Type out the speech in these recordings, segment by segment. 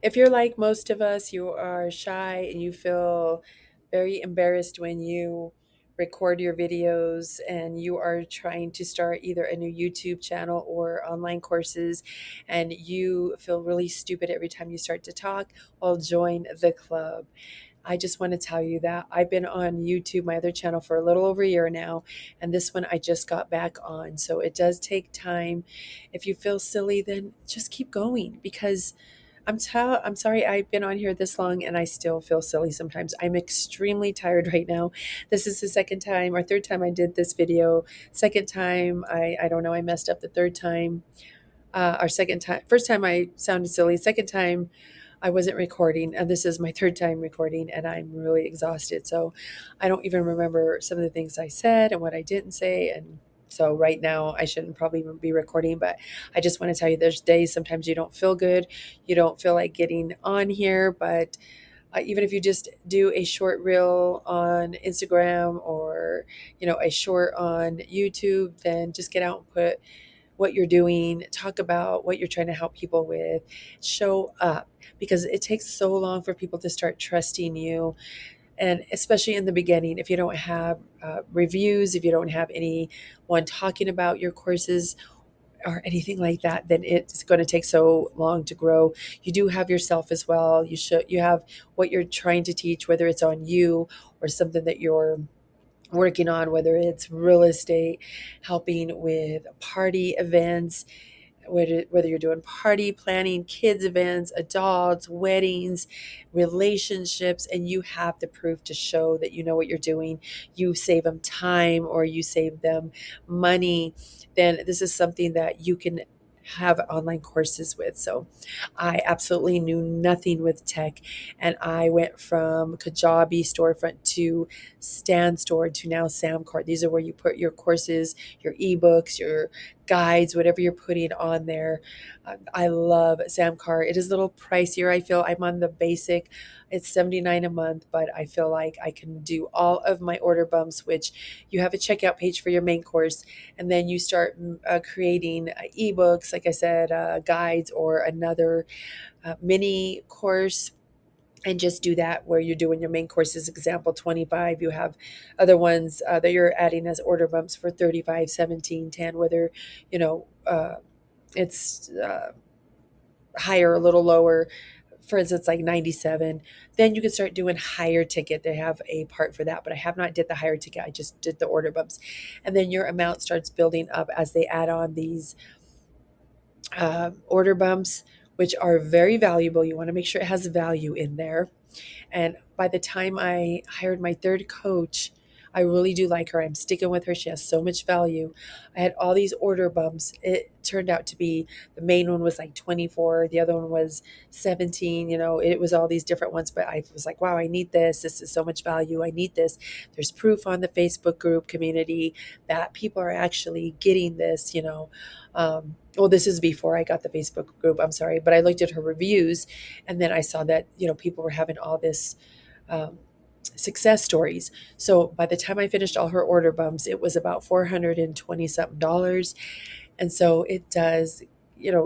If you're like most of us, you are shy and you feel very embarrassed when you record your videos and you are trying to start either a new YouTube channel or online courses and you feel really stupid every time you start to talk, well, join the club. I just want to tell you that I've been on YouTube, my other channel, for a little over a year now, and this one I just got back on. So it does take time. If you feel silly, then just keep going because I'm sorry I've been on here this long and I still feel silly sometimes. I'm extremely tired right now. This is the second time or third time I did this video. Second time, I don't know, I messed up the third time. Our second time, first time I sounded silly. Second time I wasn't recording, and this is my third time recording, and I'm really exhausted. So I don't even remember some of the things I said and what I didn't say. And so right now, I shouldn't probably even be recording, but I just want to tell you there's days sometimes you don't feel good. You don't feel like getting on here, but even if you just do a short reel on Instagram or a short on YouTube, then just get out and put what you're doing, talk about what you're trying to help people with, show up because it takes so long for people to start trusting you. And especially in the beginning, if you don't have reviews, if you don't have anyone talking about your courses or anything like that, then it's going to take so long to grow. You do have yourself as well. You have what you're trying to teach, whether it's on you or something that you're working on, whether it's real estate, helping with party events, whether you're doing party planning, kids events, adults, weddings, relationships, and you have the proof to show that you know what you're doing, you save them time or you save them money, then this is something that you can have online courses with. So I absolutely knew nothing with tech, and I went from Kajabi storefront to Stan Store to now Samcart. These are where you put your courses, your ebooks, your guides, whatever you're putting on there. I love Samcart. It is a little pricier. I feel I'm on the basic. It's 79 a month, but I feel like I can do all of my order bumps, which you have a checkout page for your main course, and then you start creating ebooks, like I said, guides, or another mini course, and just do that where you're doing your main courses. Example 25, you have other ones that you're adding as order bumps for 35, 17, 10. Whether it's higher, a little lower, for instance, like 97, then you can start doing higher ticket. They have a part for that, but I have not did the higher ticket. I just did the order bumps. And then your amount starts building up as they add on these order bumps, which are very valuable. You want to make sure it has value in there. And by the time I hired my third coach, I really do like her. I'm sticking with her. She has so much value. I had all these order bumps. It turned out to be the main one was like 24, the other one was 17. It was all these different ones, but I was like, wow, I need this. This is so much value. I need this. There's proof on the Facebook group community that people are actually getting this. Well, this is before I got the Facebook group. I'm sorry, but I looked at her reviews and then I saw that, people were having all this um, success stories. So by the time I finished all her order bumps, it was about 420 something dollars. And so it does,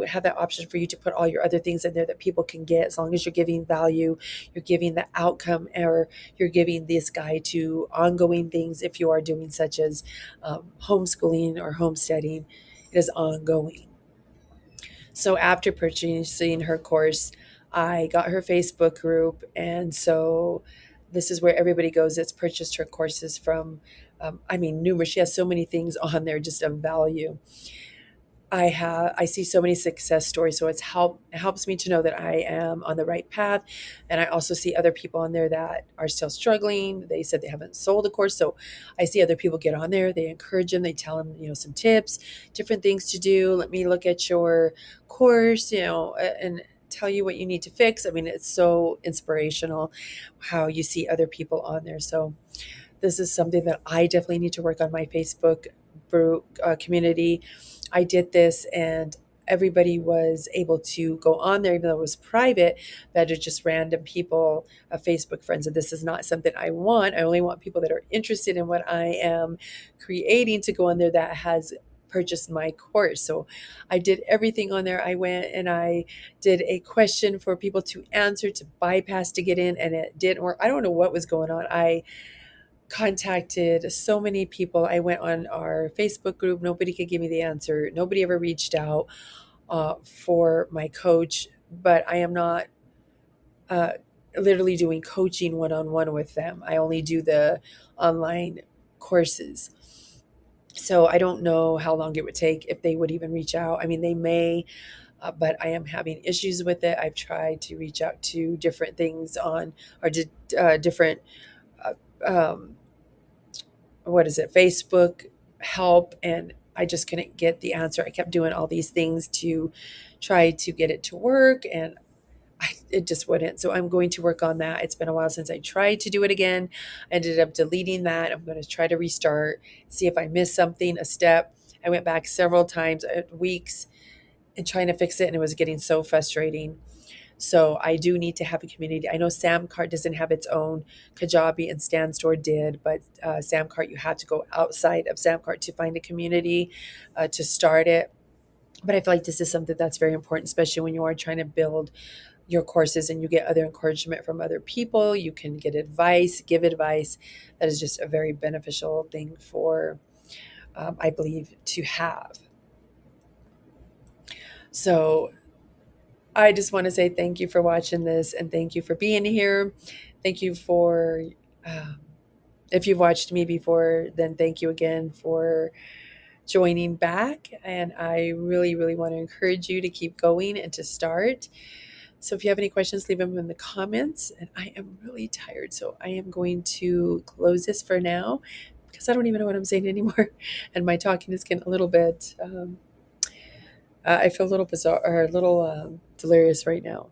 have that option for you to put all your other things in there that people can get as long as you're giving value, you're giving the outcome, or you're giving this guide to ongoing things if you are doing such as homeschooling or homesteading. It is ongoing. So after purchasing her course, I got her Facebook group. And so this is where everybody goes that's purchased her courses from. Numerous. She has so many things on there just of value. I see so many success stories, so it helps me to know that I am on the right path. And I also see other people on there that are still struggling. They said they haven't sold a course, so I see other people get on there. They encourage them. They tell them, some tips, different things to do. Let me look at your course, and tell you what you need to fix. It's so inspirational how you see other people on there. So this is something that I definitely need to work on my Facebook group community. I did this and everybody was able to go on there, even though it was private, that are just random people, Facebook friends. And this is not something I want. I only want people that are interested in what I am creating to go on there that has purchased my course. So I did everything on there. I went and I did a question for people to answer to bypass to get in, and it didn't work. I don't know what was going on. I contacted so many people. I went on our Facebook group. Nobody could give me the answer. Nobody ever reached out for my coach, but I am not uh, literally doing coaching one on one with them. I only do the online courses. So I don't know how long it would take if they would even reach out. I mean, they may, but I am having issues with it. I've tried to reach out to different things on or different, uh, um, what is it, Facebook help, and I just couldn't get the answer. I kept doing all these things to try to get it to work, and it just wouldn't. So I'm going to work on that. It's been a while since I tried to do it again. I ended up deleting that. I'm going to try to restart, see if I missed something, a step. I went back several times, weeks, and trying to fix it, and it was getting so frustrating. So I do need to have a community. I know Samcart doesn't have its own. Kajabi and Stan Store did, but Samcart, you have to go outside of Samcart to find a community to start it. But I feel like this is something that's very important, especially when you are trying to build your courses and you get other encouragement from other people. You can get advice, give advice. That is just a very beneficial thing for, I believe, to have. So I just want to say thank you for watching this and thank you for being here. Thank you for, um, if you've watched me before, then thank you again for joining back. And I really, really want to encourage you to keep going and to start. So if you have any questions, leave them in the comments. And I am really tired, so I am going to close this for now because I don't even know what I'm saying anymore. And my talking is getting a little bit, I feel a little bizarre or a little delirious right now.